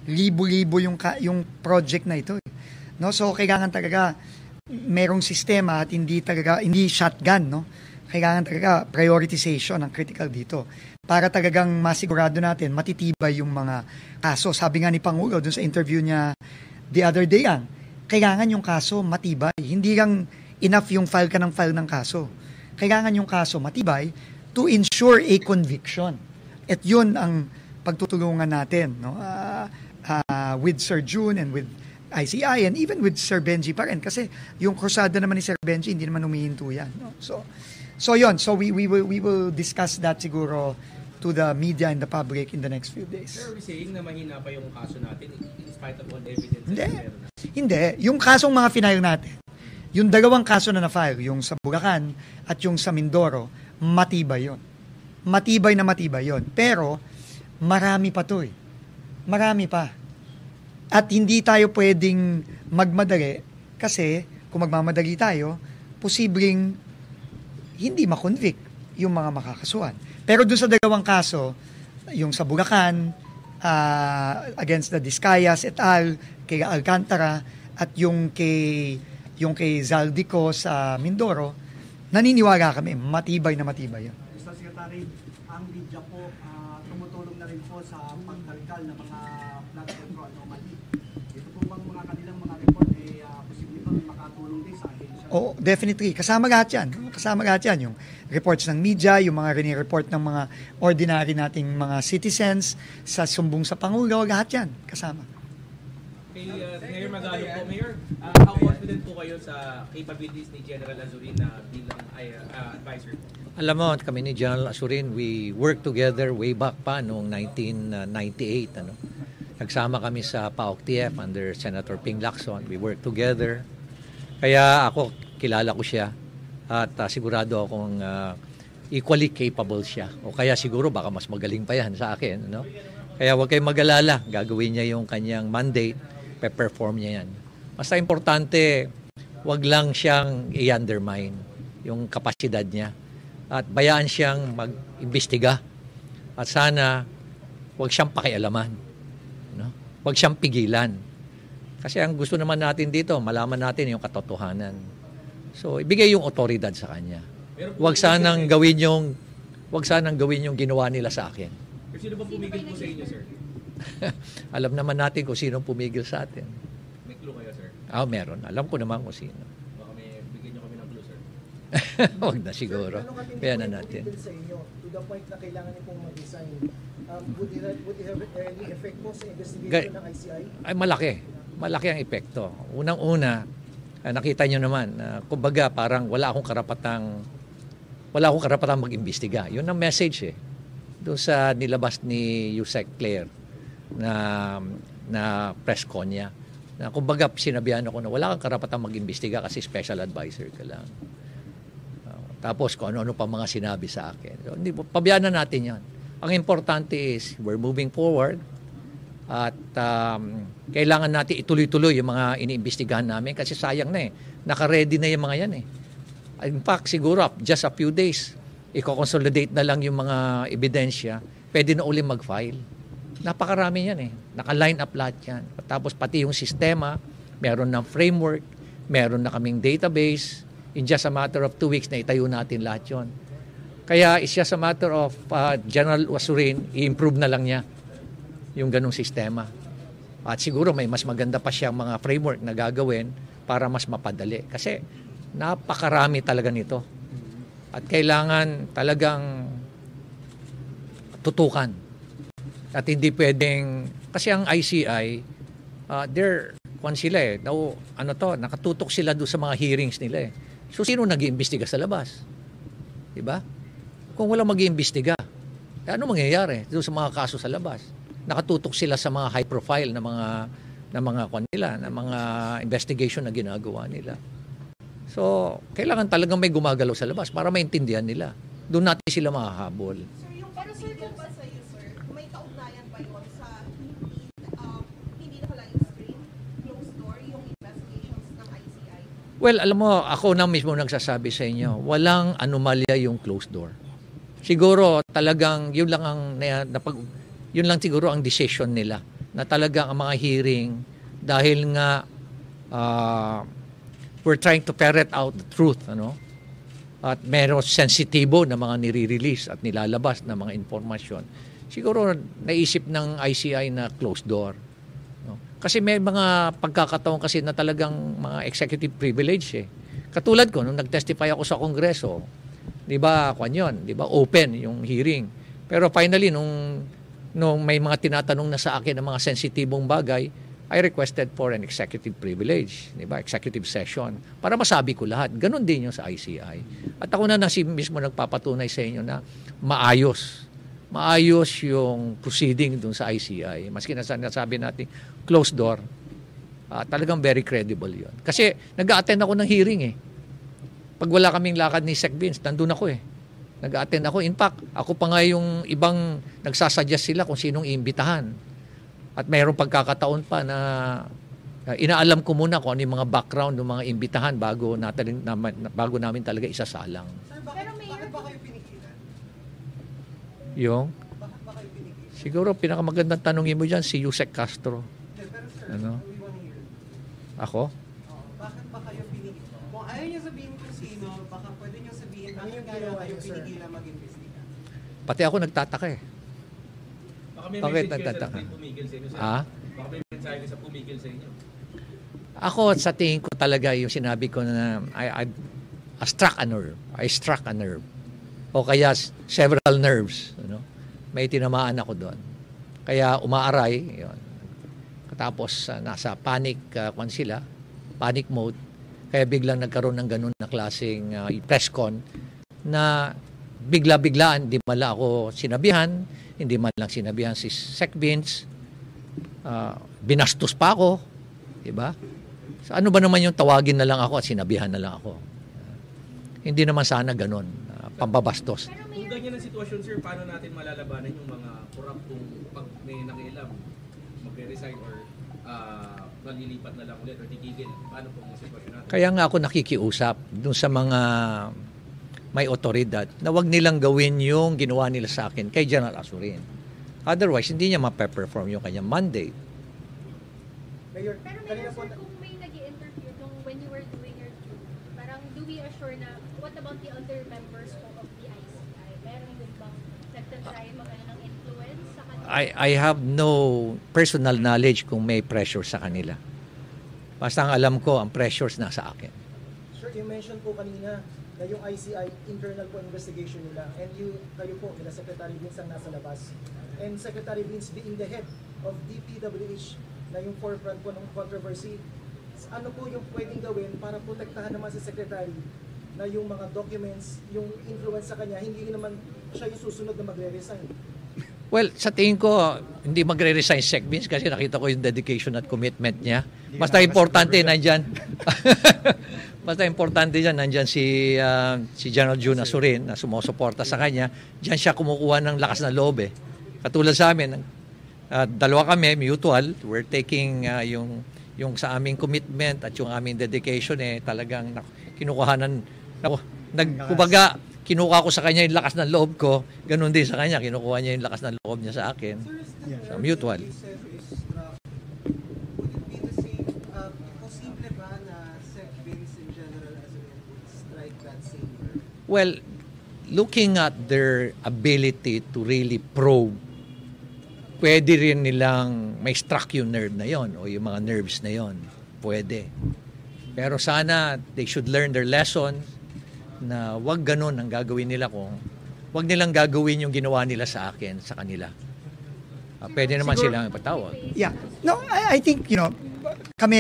libo-libo yung project na ito. No? So, kailangan talaga merong sistema at hindi shotgun, no? Kailangan talaga prioritization ang critical dito para talagang masigurado natin matitibay yung mga kaso. Sabi nga ni Pangulo dun sa interview niya the other day, kailangan yung kaso matibay. Hindi lang enough yung file ng kaso. Kailangan yung kaso matibay to ensure a conviction. At yun ang pagtutulungan natin, no? With Sir June and with ICI and even with Sir Benji pa rin. Kasi yung krusada naman ni Sir Benji, hindi naman humihinto yan. No? So yun. So we will discuss that siguro to the media and the public in the next few days. Sir, are we saying na mahina pa yung kaso natin in spite of all the evidence? Hindi. Yung kasong mga final natin, yung dalawang kaso na na-file, yung sa Bulacan at yung sa Mindoro, matibay yun. Matibay yun. Pero, marami pa to eh. Marami pa. At hindi tayo pwedeng magmadali kasi kung magmamadali tayo, posibleng hindi makonvict yung mga makakasuhan. Pero doon sa dalawang kaso, yung sa Bulacan, against the Discayas et al., kay Alcantara, at yung kay Zaldico sa Mindoro, naniniwala kami, matibay yun. Mr. Secretary, ang media po tumutulong na rin po sa pagkalkal ng mga flood control anomaly. Ito po bang mga kanilang mga report posible bang makatulong din sa ahensya? Oh, definitely. Kasama lahat yan. Yung reports ng media, yung mga rini-report ng mga ordinary nating mga citizens sa sumbong sa Pangulo, lahat yan. Kasama. Kay Mayor Magalong po, Mayor, how confident po kayo sa capabilities ni General Azurin na bilang advisor? Alam mo, kami ni General Azurin, we worked together way back pa noong 1998. Nagsama kami sa PAOK-TF under Senator Ping Lacson. We worked together. Kaya ako, kilala ko siya at sigurado akong equally capable siya. O kaya siguro baka mas magaling pa yan sa akin. No? Kaya huwag kayong mag-alala. Gagawin niya yung kanyang mandate. Pe-perform niya yan. Basta importante, huwag lang siyang i-undermine yung kapasidad niya. At bayaan siyang mag-imbestiga. At sana, huwag siyang pakialaman. No? Huwag siyang pigilan. Kasi ang gusto naman natin dito, malaman natin yung katotohanan. So, ibigay yung otoridad sa kanya. Huwag sanang gawin yung ginawa nila sa akin. Pero sino ba pumigil po sa inyo, sir? Alam naman natin kung sino pumigil sa atin. May clue kayo, sir? Meron. Alam ko naman kung sino. Baka bigyan nyo kami ng clue, sir. Huwag na siguro. Kaya na natin. Sa inyo, to the point na kailangan niyo pong mag-resign, would it have any effect po sa investigation ng ICI? Ay, malaki ang epekto. Unang-una, nakita nyo naman, kumbaga parang wala akong karapatang mag-imbestiga. Yun ang message doon sa nilabas ni Yusek Claire na press con niya. Na kumbaga sinabihan ako na wala kang karapatang mag-imbestiga kasi special advisor ka lang. Tapos kung ano-ano pa mga sinabi sa akin. So, pabayaan na natin yan. Ang importante is we're moving forward. At kailangan natin ituloy-tuloy yung mga iniimbestigahan namin kasi sayang na Naka-ready na yung mga yan In fact, siguro just a few days, i-consolidate na lang yung mga ebidensya, pwede na uli mag-file. Napakarami yan Naka-line up lahat yan. Tapos pati yung sistema, meron ng framework, meron na kaming database. In just a matter of 2 weeks na itayo natin lahat yon. Kaya it's just a matter of General Azurin, i-improve na lang niya yung ganong sistema. At siguro may mas maganda pa siyang mga framework na gagawin para mas mapadali. Kasi napakarami talaga nito. At kailangan talagang tutukan. At hindi pwedeng, kasi ang ICI, nakatutok sila doon sa mga hearings nila So sino nag-iimbestiga sa labas? Diba? Kung walang mag-iimbestiga, ano mangyayari doon sa mga kaso sa labas? Nakatutok sila sa mga high profile na mga investigation na ginagawa nila. So, kailangan talagang may gumagalaw sa labas para maintindihan nila. Doon natin sila makahabol. Sir, yung para sir ba sa iyo, sir, may kaugnayan ba yun sa hindi na pala yung screen, closed door, yung investigations ng ICI? Well, alam mo, ako na mismo nagsasabi sa inyo, walang anomalya yung closed door. Siguro talagang yun lang siguro ang decision nila na talagang ang mga hearing, dahil nga we're trying to ferret out the truth, at meron sensitibo na mga nire-release at nilalabas na mga informasyon, siguro naisip ng ICI na closed door. Kasi may mga pagkakataon kasi na talagang mga executive privilege Katulad ko, nung nag-testify ako sa Kongreso, di ba, open yung hearing. Pero finally, nung may mga tinatanong na sa akin ng mga sensitibong bagay, I requested for an executive privilege, di ba, executive session, para masabi ko lahat. Ganon din yung sa ICI. At ako na mismo nagpapatunay sa inyo na maayos yung proceeding dun sa ICI. Maski na nasabi natin, closed door, talagang very credible yun. Kasi nag-a-attend ako ng hearing Pag wala kaming lakad ni Sec Vince, nandun ako Nag-a-attend ako. In fact, ako pa nga yung ibang nagsasuggest sila kung sinong iimbitahan. At mayroong pagkakataon pa na inaalam ko muna kung ano yung mga background ng mga imbitahan bago namin talaga isasalang. Sir, bakit ba kayo pinigilan? Bakit ba kayo pinigilan? Siguro pinakamagandang tanongin mo dyan si Yusek Castro. Pero sir, we wanna hear. Ako? Bakit ba kayo pinigilan? Kung ayaw niyo sabihin kung sino, baka pwede niyo sabihin bakit kayo pinigilan mag-imbestiga. Pati ako nagtataka Baka may Bakit message kayo nagtataka? sa pumigil sa inyo, sir. Baka may mensahe kayo sa pumigil sa inyo. Ako, sa tingin ko talaga yung sinabi ko na I struck a nerve. I struck a nerve. O kaya several nerves. May tinamaan ako doon. Kaya umaaray. Yun. Tapos nasa panic panic mode. Kaya biglang nagkaroon ng ganun na klaseng press con na bigla-biglaan, hindi man lang ako sinabihan, hindi man lang sinabihan si Sec Vince, binastos pa ako, diba? So, ano ba naman yung tawagin na lang ako at sinabihan na lang ako? Hindi naman sana ganun, pambabastos. Kung ganyan ang sitwasyon, sir, paano natin malalabanan yung mga corrupt kung pag may nakialam, magre-resign or malilipat na lang ulit or titigil? Paano po ang sitwasyon natin? Kaya nga ako nakikiusap dun sa mga may otoridad na wag nilang gawin yung ginawa nila sa akin kay General Azurin. Otherwise, hindi niya ma-perform yung kanyang mandate. Mayor, Pero kanina po, sir, kung may nag-i-interview when you were doing your duty, parang do we assure na what about the other members po of the ICI? Meron din bang nagtatry ng influence sa kanila? I have no personal knowledge kung may pressure sa kanila. Basta ang alam ko, ang pressures nasa akin. Sir, you mentioned po kanina na yung ICI, internal po investigation nila, and kayo po, nila Secretary Vince ang nasa labas. And Secretary Vince being the head of DPWH na yung forefront po ng controversy, ano po yung pwedeng gawin para protektahan naman si Secretary na yung mga documents, yung influence sa kanya, hindi naman siya yung susunod na magre-resign? Well, sa tingin ko, hindi magre-resign Sec Vince kasi nakita ko yung dedication at commitment niya. Basta importante, nandyan. Basta importante dyan, nandyan si General June Azurin na sumusuporta sa kanya. Diyan siya kumukuha ng lakas ng loob Katulad sa amin, dalawa kami, mutual. We're taking yung sa aming commitment at yung aming dedication talagang kinukuhanan. Kumbaga, kinukuha ko sa kanya yung lakas ng loob ko, ganun din sa kanya, kinukuha niya yung lakas ng loob niya sa akin. So, mutual. Would it be the same, posible ba na Sec Vince and General Azurin would strike that same nerve? Well, looking at their ability to really probe, pwede rin nilang may struck yung nerve na yon o yung mga nerves na yon. Pwede. Pero sana they should learn their lesson na wag ganun ang gagawin nila wag nilang gagawin yung ginawa nila sa akin, sa kanila. Pwede naman silang ipatawag. Yeah. No, I think, kami,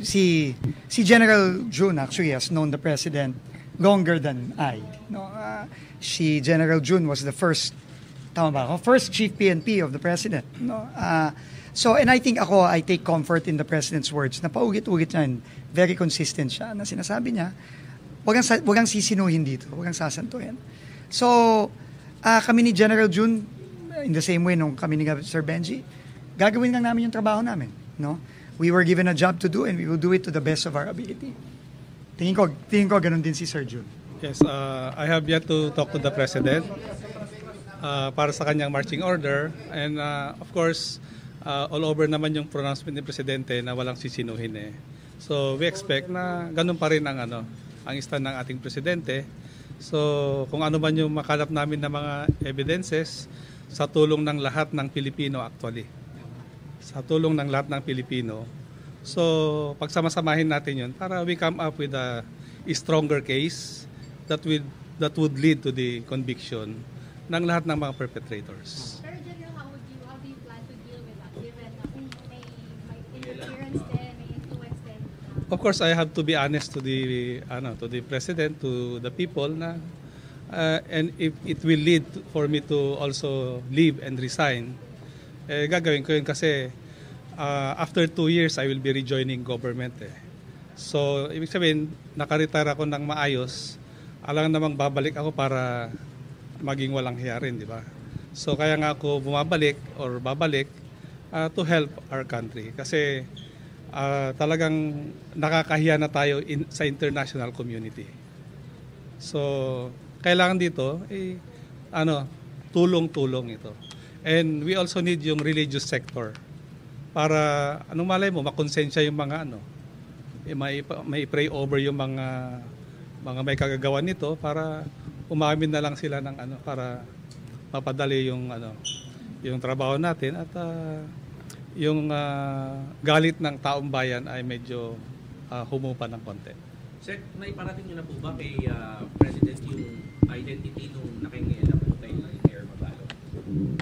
si General June actually has known the President longer than I. Si General June was the first Chief PNP of the President. So, and I think I take comfort in the President's words na paulit-ulit niyan, very consistent siya na sinasabi niya, wagang sisinuhin dito, wagang sasantuhin. So, kami ni General June, in the same way nung kami ni Sir Benji, gagawin lang namin yung trabaho namin. We were given a job to do and we will do it to the best of our ability. Tingin ko ganun din si Sir June. Yes, I have yet to talk to the President para sa kanyang marching order. And of course, all over naman yung pronouncement ni Presidente na walang sisinuhin eh. So we expect na ganun pa rin ang ang stand ng ating Presidente. So kung ano man yung makalap namin na mga evidences sa tulong ng lahat ng Pilipino actually. Sa tulong ng lahat ng Pilipino. So pagsamasamahin natin yun para we come up with a stronger case that would lead to the conviction ng lahat ng mga perpetrators. Pero General, how do you plan to deal with that given na kung may interference din, may influence din? Of course, I have to be honest to the president, to the people na and if it will lead for me to also leave and resign, gagawin ko yun kasi after 2 years I will be rejoining government eh. So, ibig sabihin, nakaretire ako ng maayos, alang namang babalik ako para maging walang hiya rin, di ba? So, kaya nga ako bumabalik or babalik to help our country. Kasi talagang nakakahiya na tayo sa international community. So, kailangan dito, tulong-tulong ito. And we also need yung religious sector para, anong malay mo, makonsensya yung mga may pray over yung mga may kagagawan nito para umamin na lang sila ng para mapadali yung trabaho natin at yung galit ng taong bayan ay medyo humupa ng konti. Sir, naiparating niyo na po ba kay President yung identity nung nakingialam po kay Mayor Magalong?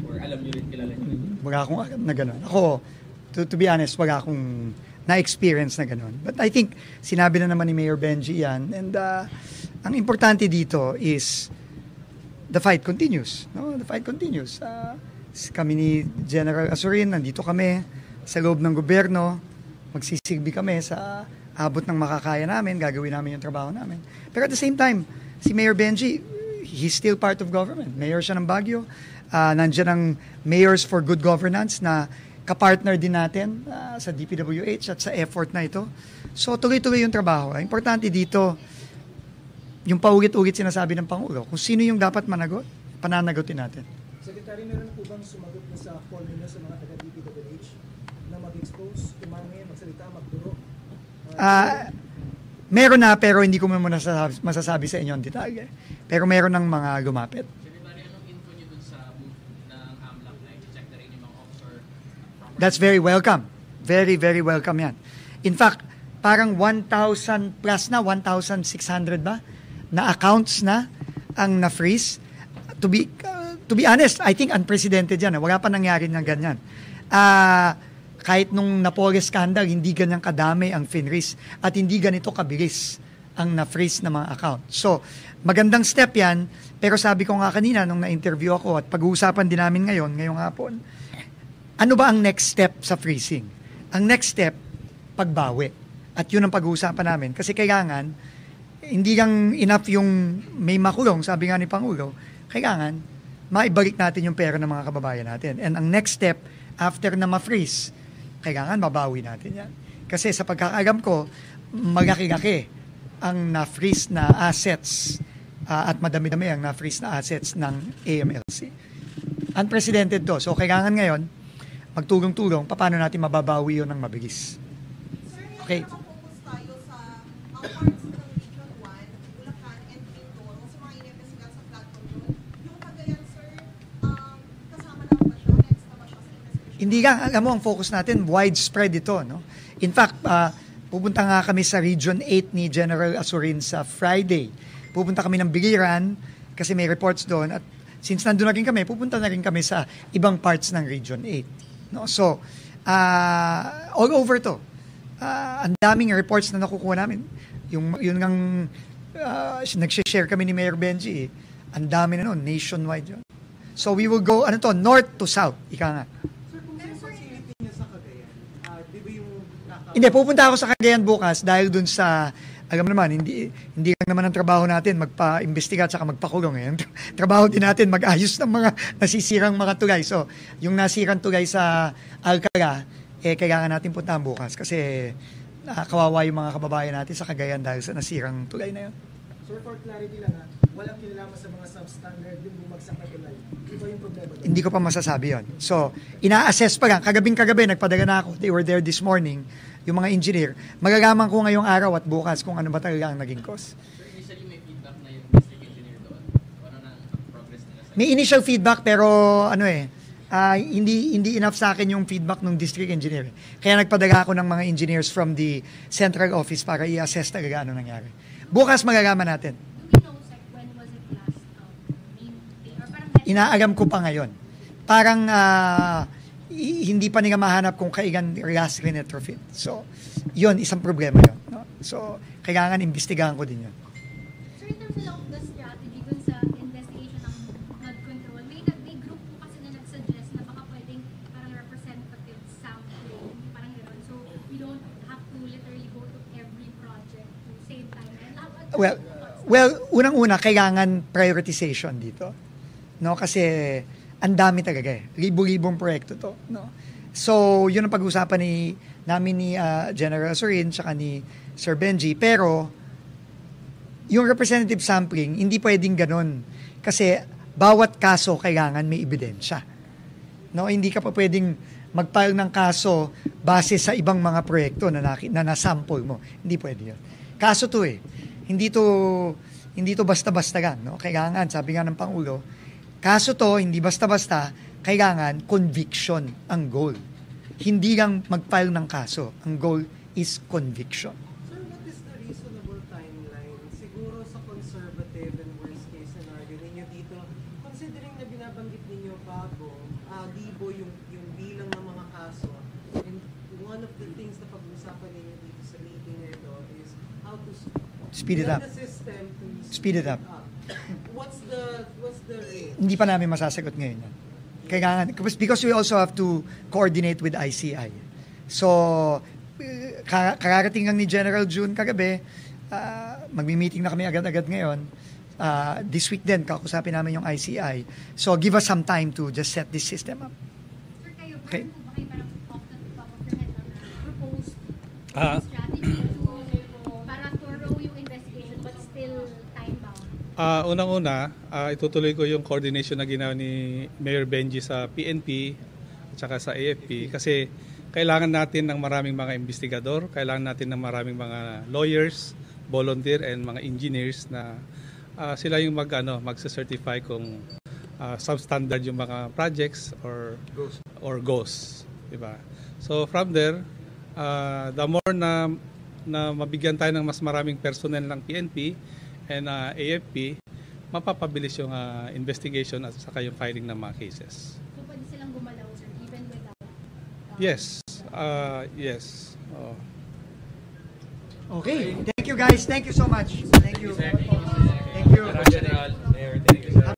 Or alam niyo rin, kilala niyo rin? Wala akong alam na gano'n. Ako, to be honest, wala akong na-experience na gano'n. But I think, sinabi na naman ni Mayor Benji yan. And ang importante dito is the fight continues. No? The fight continues. Kami ni General Azurin, nandito kami sa loob ng gobyerno. Magsisilbi kami sa abot ng makakaya namin, gagawin namin yung trabaho namin. Pero at the same time, si Mayor Benji, he's still part of government. Mayor siya ng Baguio. Nandiyan ang Mayors for Good Governance na kapartner din natin sa DPWH at sa effort na ito. So tuloy-tuloy yung trabaho. Importante dito, yung paulit-ulit sinasabi ng Pangulo, kung sino yung dapat pananagutin natin. Secretary, meron na po bang sumagot na sa call nila sa mga taga-DPWH na mag-expose, umami, magsalita, magduro? Meron na, pero hindi ko muna masasabi sa inyo ang detalye. Pero meron ng mga lumapit. That's very welcome. Very, very welcome yan. In fact, parang 1,000 plus na, 1,600 ba, na accounts na ang na-freeze. To be honest, I think unprecedented yan. Wala pa nangyari ng ganyan. Kahit nung Napoli scandal, hindi ganyan kadami ang finreeze at hindi ganito kabilis ang na-freeze na mga account. So, magandang step yan, pero sabi ko nga kanina nung na-interview ako at pag-uusapan din namin ngayong hapon, ano ba ang next step sa freezing? Ang next step, pagbawi. At yun ang pag-uusapan namin. Kasi kailangan, hindi lang enough yung may makulong, sabi nga ni Pangulo, kailangan, maibalik natin yung pera ng mga kababayan natin. And ang next step, after na ma-freeze, kailangan mabawi natin yan. Kasi sa pagkakaalam ko, malaki-laki ang na-freeze na assets at madami-dami ang na-freeze na assets ng AMLC. Unprecedented to. So kailangan ngayon, magtulong-tulong, paano natin mababawi yun ng mabilis. Okay. Focus tayo sa parts ng Region 1, Bulacan and Mindoro, sa mga inimbestigahan sa flood control. Yung Cagayan, sir, kasama na ba siya? Next na ba siya sa investigation? Hindi lang, alam mo, ang focus natin, widespread ito. No? In fact, pupunta nga kami sa Region 8 ni General Azurin sa Friday. Pupunta kami ng Biliran kasi may reports doon. At since nandun na rin kami, pupunta na rin kami sa ibang parts ng Region 8. No? So, all over to. Ang daming reports na nakukuha namin. Yun ngang nag-share kami ni Mayor Benji. Ang dami na nun, nationwide yun. So we will go, north to south. Ika nga. Sir, kung may facility niya sa Cagayan, di ba yung Hindi, pupunta ako sa Cagayan bukas dahil dun sa, alam mo naman, hindi lang naman ang trabaho natin magpa-imbestiga at saka magpakulong. Trabaho din natin mag-ayos ng mga nasisirang mga tulay. So, yung nasirang tulay sa Alcala, kailangan natin puntahan bukas kasi kawawa yung mga kababayan natin sa Cagayan dahil sa nasirang tulay na yun. Sir, for clarity lang walang kinalaman sa mga substandard yung bumagsak na tulay. Ito yung problema doon. Hindi ko pa masasabi yon. So, ina-assess pa lang. Kagabi nagpadala na ako. They were there this morning, yung mga engineer. Magagaman ko ngayong araw at bukas kung ano ba talaga ang naging cause. Sir, initially may feedback na yung district engineer doon. Ano na ang progress nila sa... May initial feedback pero hindi enough sa akin yung feedback ng district engineer. Kaya nagpadala ako ng mga engineers from the central office para i-assess talaga ano nangyari. Bukas magagaman natin. Do we know, sir, when was it last maintained? Or parang Inaalam ko pa ngayon. Parang hindi pa nila mahanap kung kailan last retrofit. So, yun, isang problema yun. No? So, kailangan imbestigahan ko din yun. Sir, in terms of the strategy dun sa investigation ng flood control, may group po kasi na nag-suggest na baka pwedeng parang representative sampling, parang gano'n. So, we don't have to literally go to every project to save time. And Well, unang-una, kailangan prioritization dito. No? Kasi, ang dami talaga eh. Libo-libong proyekto to. No? So, yun ang pag-usapan namin ni General Sorin tsaka ni Sir Benji. Pero, yung representative sampling, hindi pwedeng ganun. Kasi, bawat kaso kailangan may ebidensya. No? Hindi ka pa pwedeng mag-file ng kaso base sa ibang mga proyekto na nasample mo. Hindi pwede yun. Kaso to eh. Hindi to basta-basta lang. No? Kailangan, sabi nga ng Pangulo, kaso to, hindi basta-basta, kailangan conviction ang goal. Hindi lang mag-file ng kaso. Ang goal is conviction. Sir, what is the reasonable timeline? Siguro sa conservative and worst case scenario ninyo dito, considering na binabanggit ninyo bago, libo yung bilang ng mga kaso, and one of the things na pag-usapan ninyo dito sa meeting na ito is how to Speed it get up. the system to Speed it up. What's the rate? Hindi pa namin masasagot ngayon yan. Kailangan, because we also have to coordinate with ICI. So, kararating lang ni General June kagabi, magmi-meeting na kami agad-agad ngayon. This week din, kakusapin namin yung ICI. So, give us some time to just set this system up. Sir, kayo, Okay. paano ba kayo parang off the top of your head na proposed strategy para thorough yung investigation but still time-bound? Unang-una, itutuloy ko yung coordination na ginawa ni Mayor Benji sa PNP at saka sa AFP kasi kailangan natin ng maraming mga investigador, kailangan natin ng maraming mga lawyers, volunteer and mga engineers na sila yung magsa-certify kung substandard yung mga projects or ghosts, diba? So from there, the more na mabigyan tayo ng mas maraming personnel ng PNP and AFP, mapapabilis yung investigation at saka yung filing ng mga cases. So, pwede silang gumalaw, sir, even without... Yes. Yes. Okay. Thank you guys. Thank you so much. Thank you.